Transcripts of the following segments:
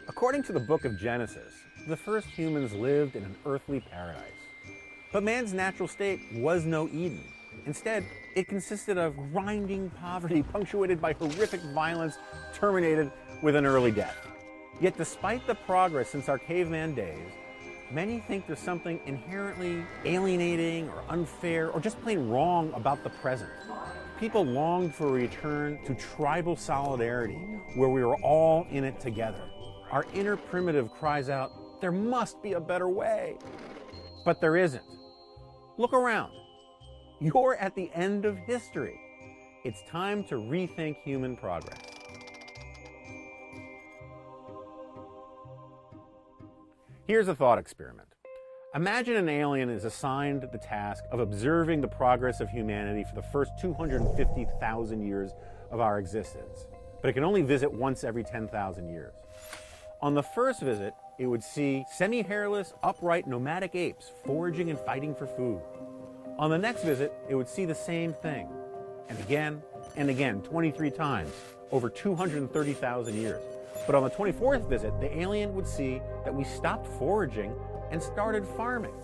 According to the book of Genesis, the first humans lived in an earthly paradise. But man's natural state was no Eden. Instead, it consisted of grinding poverty punctuated by horrific violence terminated with an early death. Yet despite the progress since our caveman days, many think there's something inherently alienating or unfair or just plain wrong about the present. People longed for a return to tribal solidarity where we were all in it together. Our inner primitive cries out, there must be a better way. But there isn't. Look around. You're at the end of history. It's time to rethink human progress. Here's a thought experiment. Imagine an alien is assigned the task of observing the progress of humanity for the first 250,000 years of our existence, but it can only visit once every 10,000 years. On the first visit, it would see semi-hairless, upright, nomadic apes foraging and fighting for food. On the next visit, it would see the same thing, and again, 23 times, over 230,000 years. But on the 24th visit, the alien would see that we stopped foraging and started farming.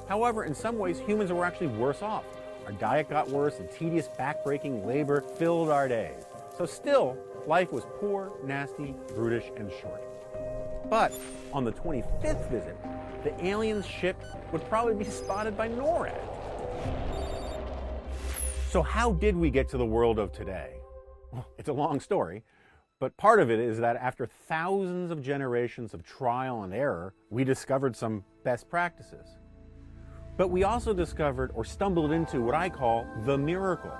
However, in some ways, humans were actually worse off. Our diet got worse and tedious, back-breaking labor filled our days. So still, life was poor, nasty, brutish, and short. But on the 25th visit, the alien's ship would probably be spotted by NORAD. So how did we get to the world of today? Well, it's a long story, but part of it is that after thousands of generations of trial and error, we discovered some best practices. But we also discovered or stumbled into what I call the miracle,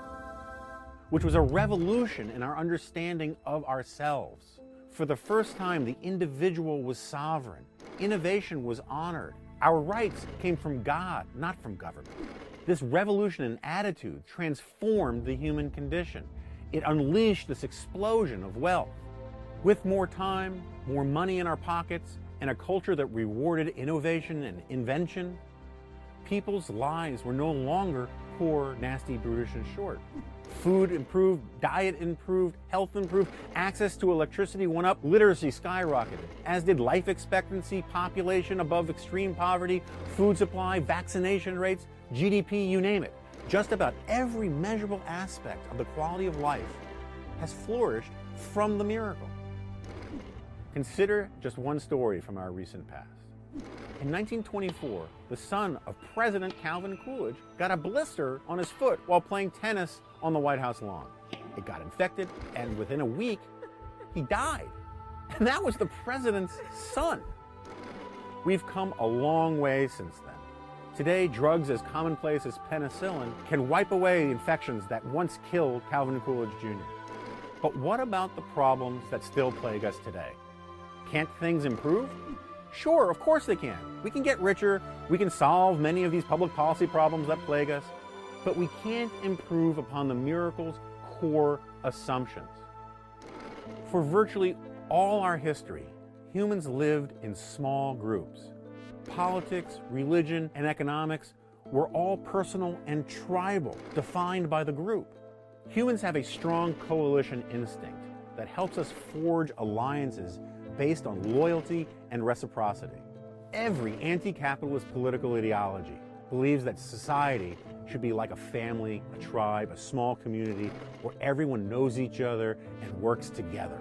which was a revolution in our understanding of ourselves. For the first time, the individual was sovereign. Innovation was honored. Our rights came from God, not from government. This revolution in attitude transformed the human condition. It unleashed this explosion of wealth. With more time, more money in our pockets, and a culture that rewarded innovation and invention, people's lives were no longer poor, nasty, brutish, and short. Food improved, diet improved, health improved, access to electricity went up, literacy skyrocketed, as did life expectancy, population above extreme poverty, food supply, vaccination rates, GDP, you name it. Just about every measurable aspect of the quality of life has flourished from the miracle. Consider just one story from our recent past. In 1924, the son of President Calvin Coolidge got a blister on his foot while playing tennis on the White House lawn. It got infected, and within a week, he died. And that was the president's son. We've come a long way since then. Today, drugs as commonplace as penicillin can wipe away infections that once killed Calvin Coolidge Jr. But what about the problems that still plague us today? Can't things improve? Sure, of course they can. We can get richer, we can solve many of these public policy problems that plague us, but we can't improve upon the miracle's core assumptions. For virtually all our history, humans lived in small groups. Politics, religion, and economics were all personal and tribal, defined by the group. Humans have a strong coalition instinct that helps us forge alliances based on loyalty and reciprocity. Every anti-capitalist political ideology believes that society should be like a family, a tribe, a small community where everyone knows each other and works together.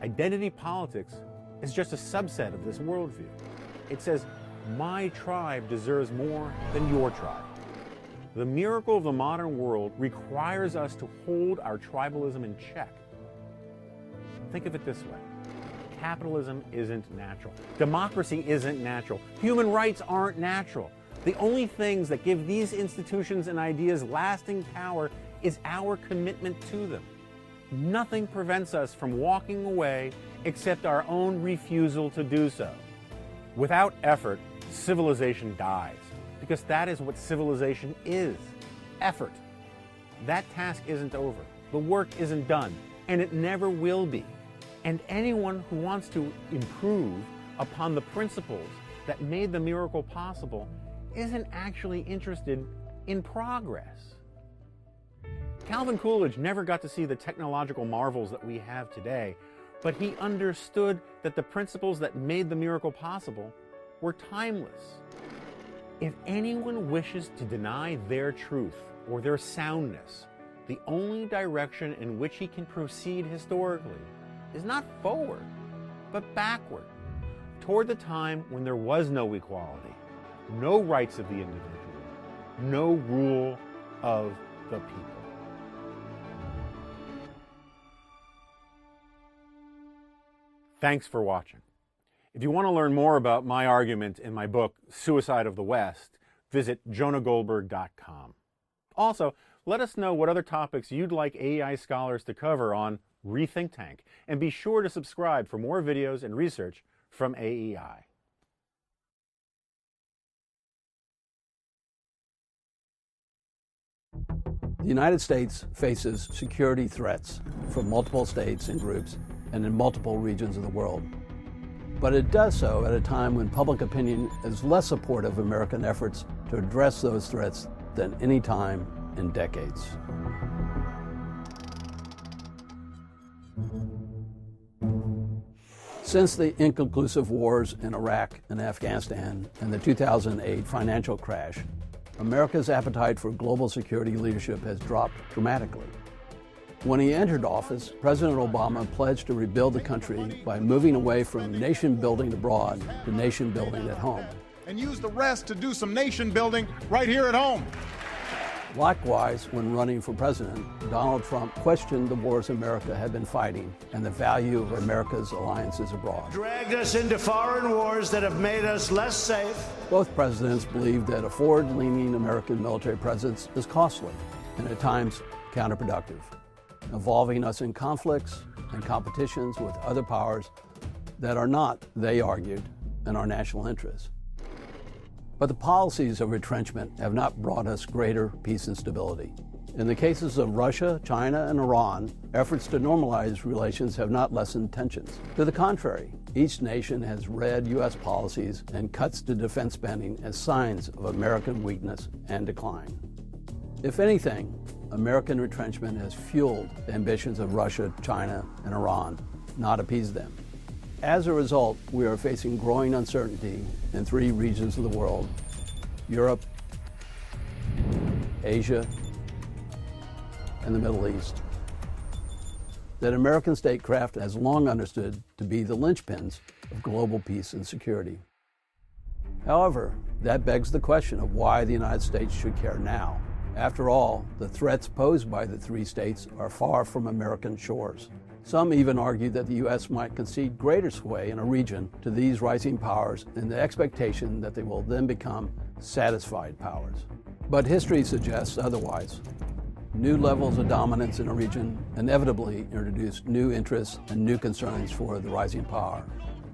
Identity politics is just a subset of this worldview. It says, my tribe deserves more than your tribe. The miracle of the modern world requires us to hold our tribalism in check. Think of it this way. Capitalism isn't natural. Democracy isn't natural. Human rights aren't natural. The only things that give these institutions and ideas lasting power is our commitment to them. Nothing prevents us from walking away except our own refusal to do so. Without effort, civilization dies, because that is what civilization is, effort. That task isn't over. The work isn't done, and it never will be. And anyone who wants to improve upon the principles that made the miracle possible isn't actually interested in progress. Calvin Coolidge never got to see the technological marvels that we have today, But he understood that the principles that made the miracle possible were timeless. If anyone wishes to deny their truth or their soundness, the only direction in which he can proceed historically is not forward, but backward, toward the time when there was no equality, no rights of the individual, no rule of the people. Thanks for watching. If you want to learn more about my argument in my book, Suicide of the West, visit jonahgoldberg.com. Also, let us know what other topics you'd like AEI scholars to cover on reTHINK, and be sure to subscribe for more videos and research from AEI. The United States faces security threats from multiple states and groups and in multiple regions of the world. But it does so at a time when public opinion is less supportive of American efforts to address those threats than any time in decades. Since the inconclusive wars in Iraq and Afghanistan and the 2008 financial crash, America's appetite for global security leadership has dropped dramatically. When he entered office, President Obama pledged to rebuild the country by moving away from nation building abroad to nation building at home. And use the rest to do some nation building right here at home. Likewise, when running for president, Donald Trump questioned the wars America had been fighting and the value of America's alliances abroad. Dragged us into foreign wars that have made us less safe. Both presidents believed that a forward-leaning American military presence is costly and at times counterproductive, involving us in conflicts and competitions with other powers that are not, they argued, in our national interests. But the policies of retrenchment have not brought us greater peace and stability. In the cases of Russia, China, and Iran, efforts to normalize relations have not lessened tensions. To the contrary, each nation has read U.S. policies and cuts to defense spending as signs of American weakness and decline. If anything, American retrenchment has fueled the ambitions of Russia, China, and Iran, not appeased them. As a result, we are facing growing uncertainty in three regions of the world: Europe, Asia, and the Middle East, that American statecraft has long understood to be the linchpins of global peace and security. However, that begs the question of why the United States should care now. After all, the threats posed by the three states are far from American shores. Some even argue that the U.S. might concede greater sway in a region to these rising powers in the expectation that they will then become satisfied powers. But history suggests otherwise. New levels of dominance in a region inevitably introduce new interests and new concerns for the rising power.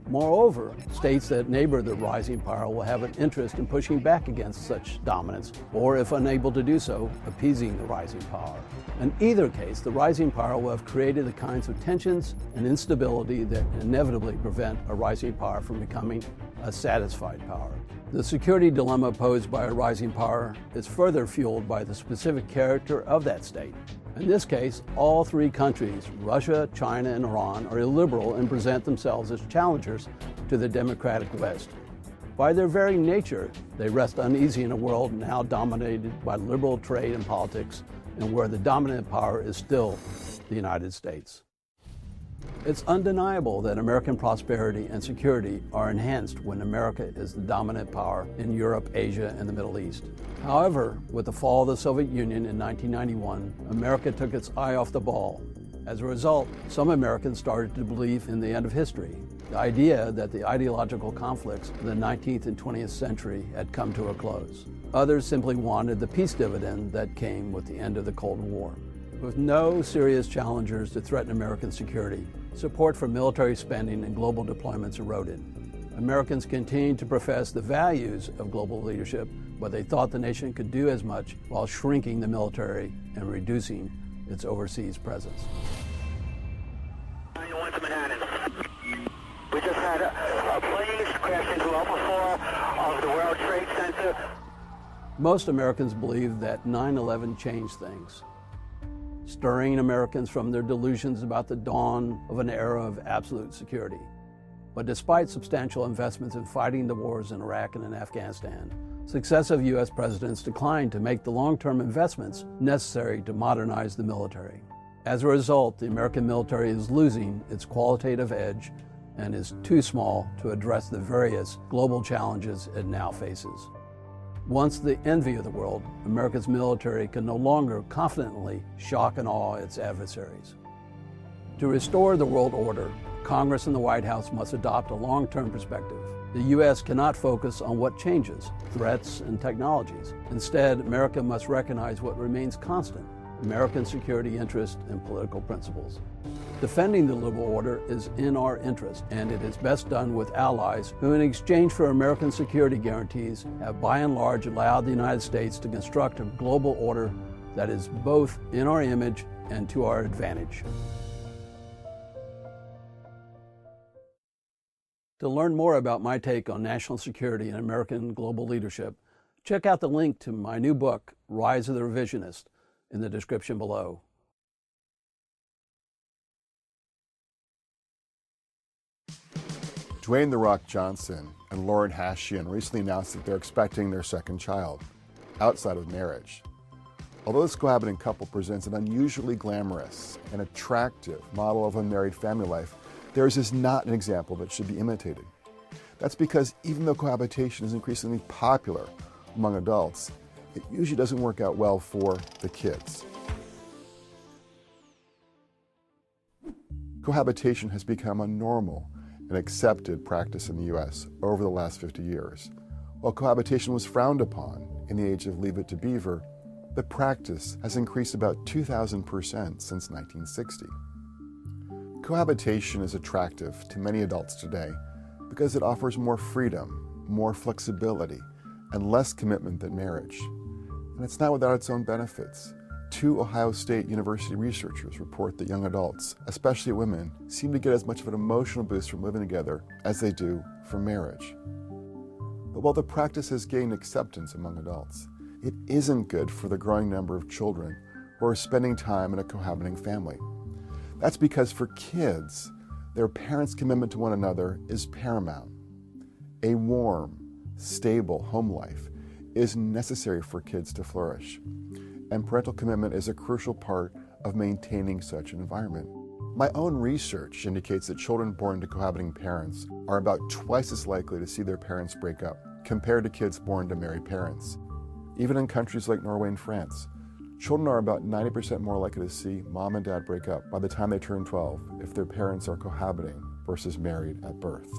Moreover, states that neighbor the rising power will have an interest in pushing back against such dominance, or if unable to do so, appeasing the rising power. In either case, the rising power will have created the kinds of tensions and instability that inevitably prevent a rising power from becoming a satisfied power. The security dilemma posed by a rising power is further fueled by the specific character of that state. In this case, all three countries, Russia, China, and Iran, are illiberal and present themselves as challengers to the democratic West. By their very nature, they rest uneasy in a world now dominated by liberal trade and politics, and where the dominant power is still the United States. It's undeniable that American prosperity and security are enhanced when America is the dominant power in Europe, Asia, and the Middle East. However, with the fall of the Soviet Union in 1991, America took its eye off the ball. As a result, some Americans started to believe in the end of history, the idea that the ideological conflicts of the 19th and 20th century had come to a close. Others simply wanted the peace dividend that came with the end of the Cold War. With no serious challengers to threaten American security, support for military spending and global deployments eroded. Americans continued to profess the values of global leadership, but they thought the nation could do as much while shrinking the military and reducing its overseas presence. 911 to Manhattan. We just had a plane crash into Level 4 of the World Trade Center. Most Americans believe that 9/11 changed things. stirring Americans from their delusions about the dawn of an era of absolute security. But despite substantial investments in fighting the wars in Iraq and in Afghanistan, successive U.S. presidents declined to make the long-term investments necessary to modernize the military. As a result, the American military is losing its qualitative edge and is too small to address the various global challenges it now faces. Once the envy of the world, America's military can no longer confidently shock and awe its adversaries. To restore the world order, Congress and the White House must adopt a long-term perspective. The U.S. cannot focus on what changes, threats and technologies. Instead, America must recognize what remains constant: American security interests and political principles. Defending the global order is in our interest, and it is best done with allies who, in exchange for American security guarantees, have by and large allowed the United States to construct a global order that is both in our image and to our advantage. To learn more about my take on national security and American global leadership, check out the link to my new book, Rise of the Revisionist, in the description below. Dwayne "The Rock" Johnson and Lauren Hashian recently announced that they're expecting their second child, outside of marriage. Although this cohabiting couple presents an unusually glamorous and attractive model of unmarried family life, theirs is not an example that should be imitated. That's because even though cohabitation is increasingly popular among adults, it usually doesn't work out well for the kids. Cohabitation has become a normal and accepted practice in the U.S. over the last 50 years. While cohabitation was frowned upon in the age of Leave It to Beaver, the practice has increased about 2,000% since 1960. Cohabitation is attractive to many adults today because it offers more freedom, more flexibility, and less commitment than marriage. And it's not without its own benefits. 2 Ohio State University researchers report that young adults, especially women, seem to get as much of an emotional boost from living together as they do from marriage. But while the practice has gained acceptance among adults, it isn't good for the growing number of children who are spending time in a cohabiting family. That's because for kids, their parents' commitment to one another is paramount. A warm, stable home life is necessary for kids to flourish, and parental commitment is a crucial part of maintaining such an environment. My own research indicates that children born to cohabiting parents are about twice as likely to see their parents break up compared to kids born to married parents. Even in countries like Norway and France, children are about 90% more likely to see mom and dad break up by the time they turn 12 if their parents are cohabiting versus married at birth.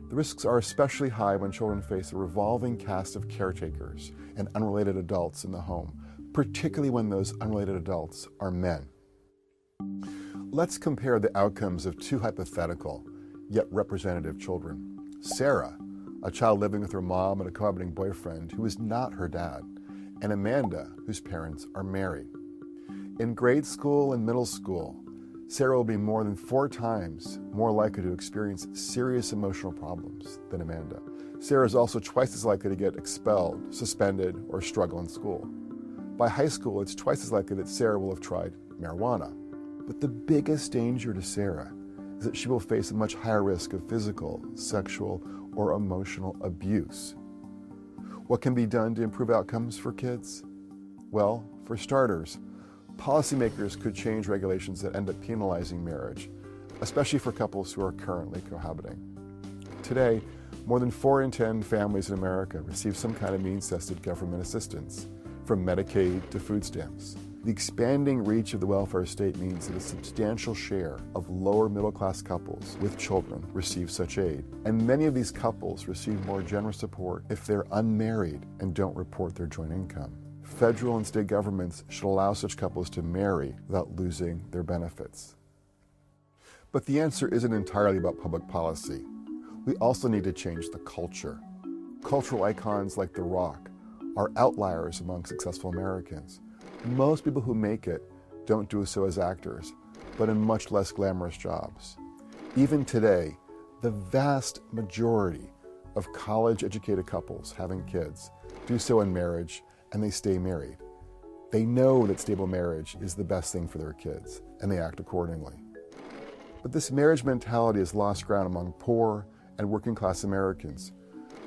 The risks are especially high when children face a revolving cast of caretakers and unrelated adults in the home, particularly when those unrelated adults are men. Let's compare the outcomes of 2 hypothetical, yet representative children. Sarah, a child living with her mom and a cohabiting boyfriend who is not her dad, and Amanda, whose parents are married. In grade school and middle school, Sarah will be more than 4 times more likely to experience serious emotional problems than Amanda. Sarah is also twice as likely to get expelled, suspended, or struggle in school. By high school, it's twice as likely that Sarah will have tried marijuana. But the biggest danger to Sarah is that she will face a much higher risk of physical, sexual, or emotional abuse. What can be done to improve outcomes for kids? Well, for starters, policymakers could change regulations that end up penalizing marriage, especially for couples who are currently cohabiting. Today, more than 4 in 10 families in America receive some kind of means-tested government assistance, from Medicaid to food stamps. The expanding reach of the welfare state means that a substantial share of lower middle-class couples with children receive such aid, and many of these couples receive more generous support if they're unmarried and don't report their joint income. Federal and state governments should allow such couples to marry without losing their benefits. But the answer isn't entirely about public policy. We also need to change the culture. Cultural icons like The Rock are outliers among successful Americans. Most people who make it don't do so as actors, but in much less glamorous jobs. Even today, the vast majority of college-educated couples having kids do so in marriage, and they stay married. They know that stable marriage is the best thing for their kids, and they act accordingly. But this marriage mentality has lost ground among poor and working class Americans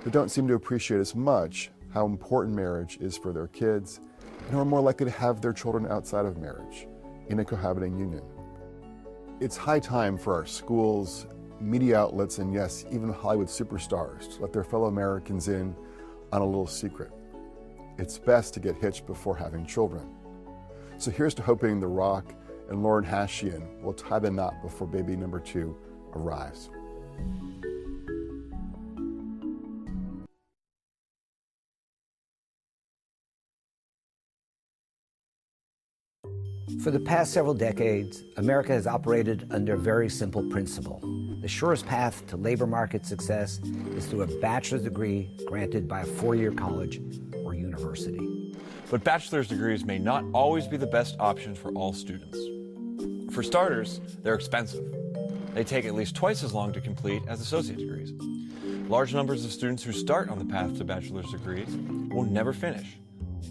who don't seem to appreciate as much how important marriage is for their kids and who are more likely to have their children outside of marriage in a cohabiting union. It's high time for our schools, media outlets, and yes, even Hollywood superstars to let their fellow Americans in on a little secret. It's best to get hitched before having children. So here's to hoping The Rock and Lauren Hashian will tie the knot before baby number 2 arrives. For the past several decades, America has operated under a very simple principle. The surest path to labor market success is through a bachelor's degree granted by a four-year college or university. But bachelor's degrees may not always be the best option for all students. For starters, they're expensive. They take at least twice as long to complete as associate degrees. Large numbers of students who start on the path to bachelor's degrees will never finish,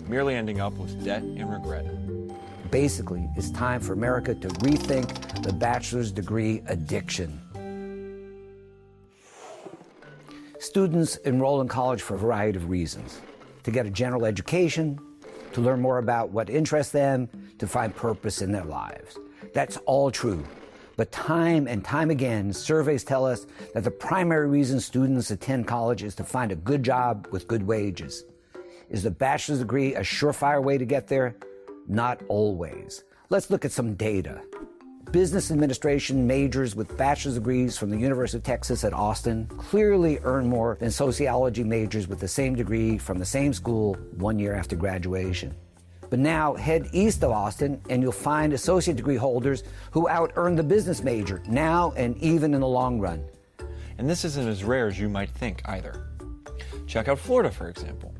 merely ending up with debt and regret. Basically, it's time for America to rethink the bachelor's degree addiction. Students enroll in college for a variety of reasons: to get a general education, to learn more about what interests them, to find purpose in their lives. That's all true. But time and time again, surveys tell us that the primary reason students attend college is to find a good job with good wages. Is the bachelor's degree a surefire way to get there? Not always. Let's look at some data. Business administration majors with bachelor's degrees from the University of Texas at Austin clearly earn more than sociology majors with the same degree from the same school 1 year after graduation. But now head east of Austin and you'll find associate degree holders who out-earn the business major now and even in the long run. And this isn't as rare as you might think either. Check out Florida, for example.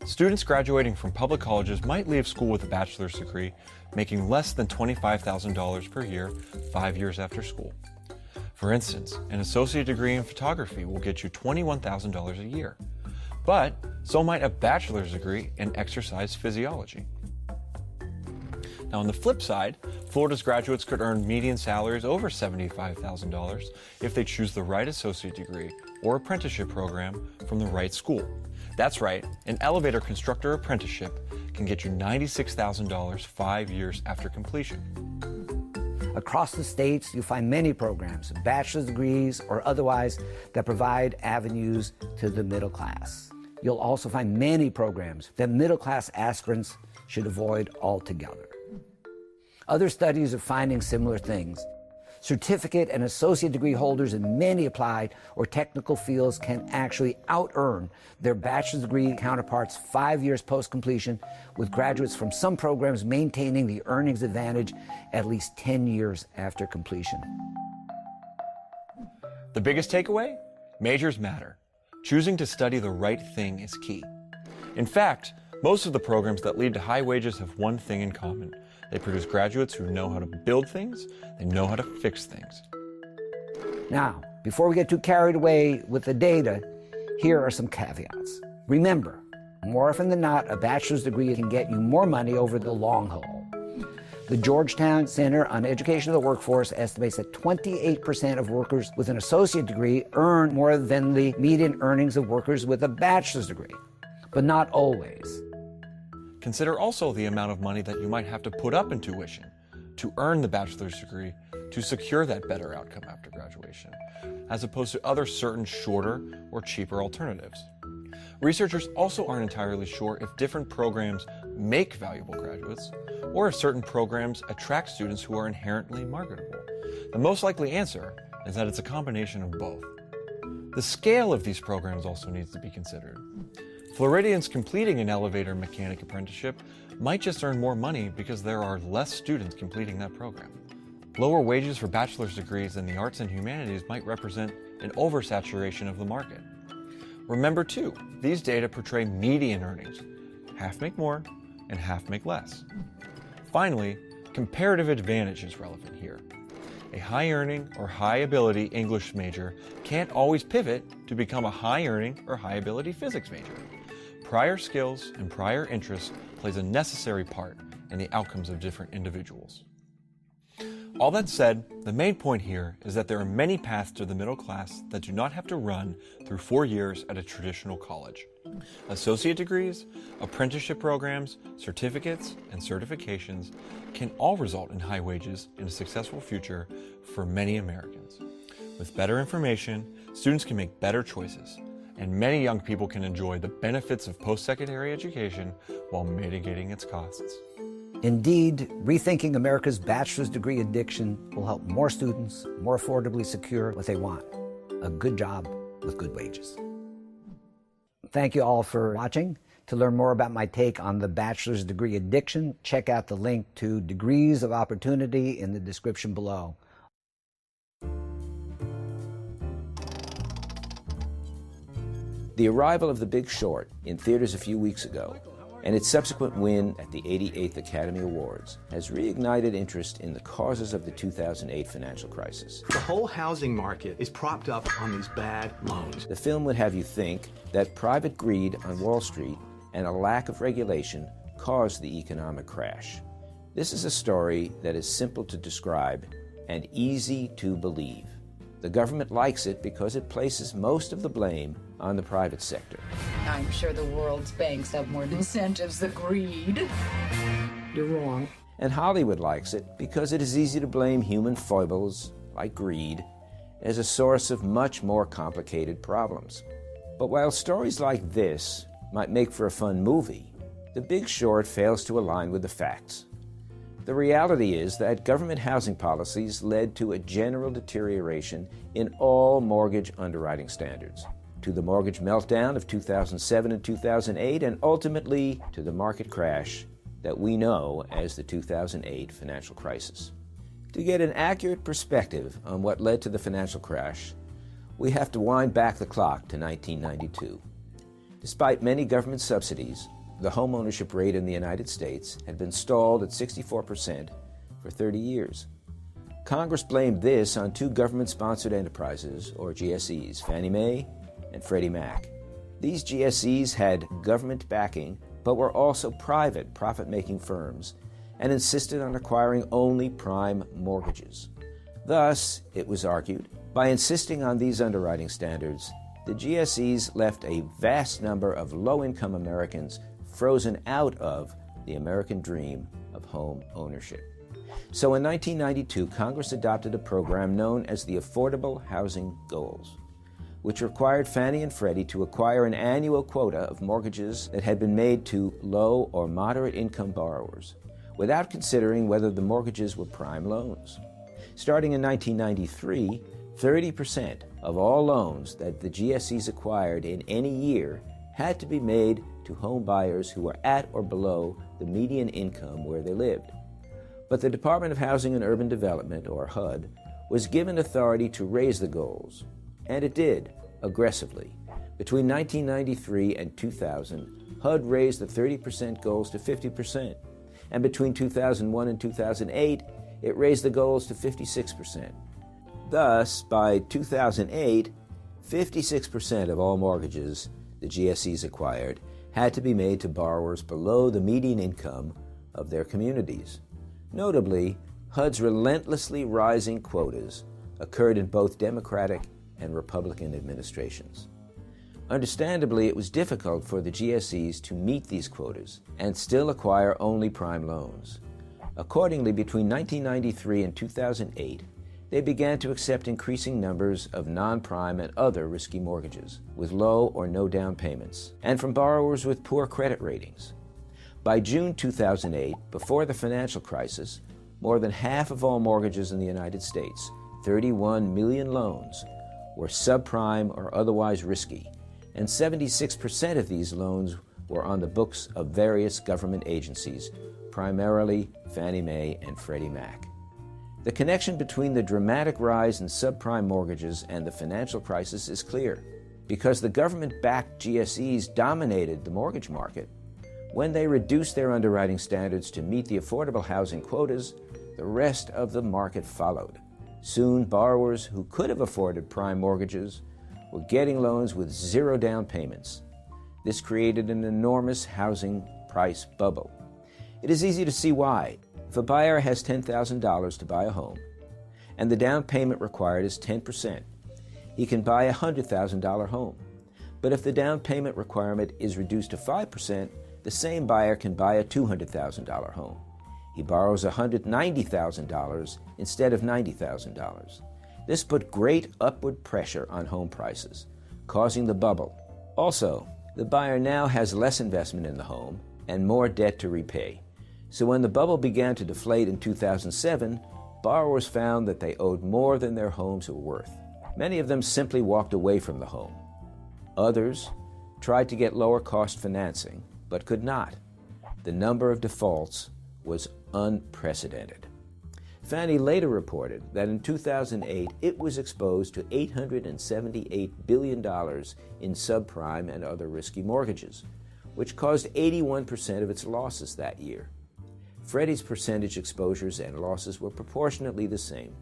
Students graduating from public colleges might leave school with a bachelor's degree, making less than $25,000 per year 5 years after school. For instance, an associate degree in photography will get you $21,000 a year, but so might a bachelor's degree in exercise physiology. Now, on the flip side, Florida's graduates could earn median salaries over $75,000 if they choose the right associate degree or apprenticeship program from the right school. That's right, an elevator constructor apprenticeship can get you $96,000 5 years after completion. Across the states, you'll find many programs, bachelor's degrees or otherwise, that provide avenues to the middle class. You'll also find many programs that middle class aspirants should avoid altogether. Other studies are finding similar things. Certificate and associate degree holders in many applied or technical fields can actually out-earn their bachelor's degree counterparts 5 years post-completion, with graduates from some programs maintaining the earnings advantage at least 10 years after completion. The biggest takeaway? Majors matter. Choosing to study the right thing is key. In fact, most of the programs that lead to high wages have one thing in common. They produce graduates who know how to build things, they know how to fix things. Now, before we get too carried away with the data, here are some caveats. Remember, more often than not, a bachelor's degree can get you more money over the long haul. The Georgetown Center on Education of the Workforce estimates that 28% of workers with an associate degree earn more than the median earnings of workers with a bachelor's degree, but not always. Consider also the amount of money that you might have to put up in tuition to earn the bachelor's degree to secure that better outcome after graduation, as opposed to other certain shorter or cheaper alternatives. Researchers also aren't entirely sure if different programs make valuable graduates, or if certain programs attract students who are inherently marketable. The most likely answer is that it's a combination of both. The scale of these programs also needs to be considered. Floridians completing an elevator mechanic apprenticeship might just earn more money because there are less students completing that program. Lower wages for bachelor's degrees in the arts and humanities might represent an oversaturation of the market. Remember too, these data portray median earnings. Half make more and half make less. Finally, comparative advantage is relevant here. A high-earning or high-ability English major can't always pivot to become a high-earning or high-ability physics major. Prior skills and prior interests plays a necessary part and the outcomes of different individuals. All that said, the main point here is that there are many paths to the middle class that do not have to run through 4 years at a traditional college. Associate degrees, apprenticeship programs, certificates, and certifications can all result in high wages and a successful future for many Americans. With better information, students can make better choices, and many young people can enjoy the benefits of post-secondary education while mitigating its costs. Indeed, rethinking America's bachelor's degree addiction will help more students more affordably secure what they want, a good job with good wages. Thank you all for watching. To learn more about my take on the bachelor's degree addiction, check out the link to Degrees of Opportunity in the description below. The arrival of The Big Short in theaters a few weeks ago and its subsequent win at the 88th Academy Awards has reignited interest in the causes of the 2008 financial crisis. The whole housing market is propped up on these bad loans. The film would have you think that private greed on Wall Street and a lack of regulation caused the economic crash. This is a story that is simple to describe and easy to believe. The government likes it because it places most of the blame on the private sector. I'm sure the world's banks have more incentives than greed. You're wrong. And Hollywood likes it because it is easy to blame human foibles, like greed, as a source of much more complicated problems. But while stories like this might make for a fun movie, The Big Short fails to align with the facts. The reality is that government housing policies led to a general deterioration in all mortgage underwriting standards, to the mortgage meltdown of 2007 and 2008, and ultimately to the market crash that we know as the 2008 financial crisis. To get an accurate perspective on what led to the financial crash, we have to wind back the clock to 1992. Despite many government subsidies, the homeownership rate in the United States had been stalled at 64% for 30 years. Congress blamed this on 2 government-sponsored enterprises, or GSEs, Fannie Mae and Freddie Mac. These GSEs had government backing, but were also private, profit-making firms, and insisted on acquiring only prime mortgages. Thus, it was argued, by insisting on these underwriting standards, the GSEs left a vast number of low-income Americans frozen out of the American dream of home ownership. So in 1992, Congress adopted a program known as the Affordable Housing Goals, which required Fannie and Freddie to acquire an annual quota of mortgages that had been made to low or moderate income borrowers, without considering whether the mortgages were prime loans. Starting in 1993, 30% of all loans that the GSEs acquired in any year had to be made to home buyers who were at or below the median income where they lived. But the Department of Housing and Urban Development, or HUD, was given authority to raise the goals, and it did, aggressively. Between 1993 and 2000, HUD raised the 30% goals to 50%, and between 2001 and 2008, it raised the goals to 56%. Thus, by 2008, 56% of all mortgages the GSEs acquired had to be made to borrowers below the median income of their communities. Notably, HUD's relentlessly rising quotas occurred in both Democratic and Republican administrations. Understandably, it was difficult for the GSEs to meet these quotas and still acquire only prime loans. Accordingly, between 1993 and 2008, they began to accept increasing numbers of non-prime and other risky mortgages with low or no down payments, and from borrowers with poor credit ratings. By June 2008, before the financial crisis, more than half of all mortgages in the United States, 31 million loans, were subprime or otherwise risky, and 76% of these loans were on the books of various government agencies, primarily Fannie Mae and Freddie Mac. The connection between the dramatic rise in subprime mortgages and the financial crisis is clear. Because the government-backed GSEs dominated the mortgage market, when they reduced their underwriting standards to meet the affordable housing quotas, the rest of the market followed. Soon, borrowers who could have afforded prime mortgages were getting loans with zero down payments. This created an enormous housing price bubble. It is easy to see why. If a buyer has $10,000 to buy a home, and the down payment required is 10%, he can buy a $100,000 home. But if the down payment requirement is reduced to 5%, the same buyer can buy a $200,000 home. He borrows $190,000 instead of $90,000. This put great upward pressure on home prices, causing the bubble. Also, the buyer now has less investment in the home and more debt to repay. So when the bubble began to deflate in 2007, borrowers found that they owed more than their homes were worth. Many of them simply walked away from the home. Others tried to get lower cost financing, but could not. The number of defaults was unprecedented. Fannie later reported that in 2008 it was exposed to $878 billion in subprime and other risky mortgages, which caused 81% of its losses that year. Freddie's percentage exposures and losses were proportionately the same.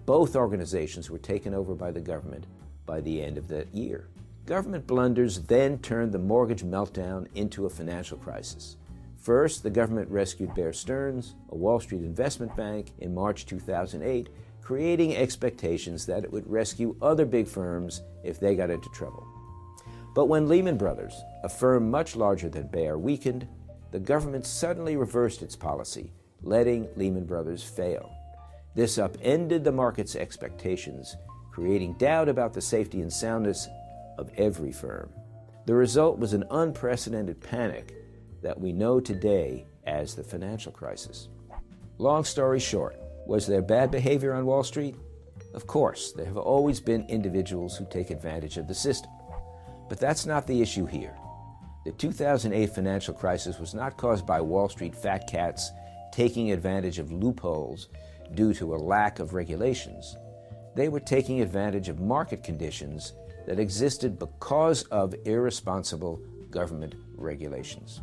Both organizations were taken over by the government by the end of that year. Government blunders then turned the mortgage meltdown into a financial crisis. First, the government rescued Bear Stearns, a Wall Street investment bank, in March 2008, creating expectations that it would rescue other big firms if they got into trouble. But when Lehman Brothers, a firm much larger than Bear, weakened, the government suddenly reversed its policy, letting Lehman Brothers fail. This upended the market's expectations, creating doubt about the safety and soundness of every firm. The result was an unprecedented panic that we know today as the financial crisis. Long story short, was there bad behavior on Wall Street? Of course, there have always been individuals who take advantage of the system. But that's not the issue here. The 2008 financial crisis was not caused by Wall Street fat cats taking advantage of loopholes due to a lack of regulations. They were taking advantage of market conditions that existed because of irresponsible government regulations.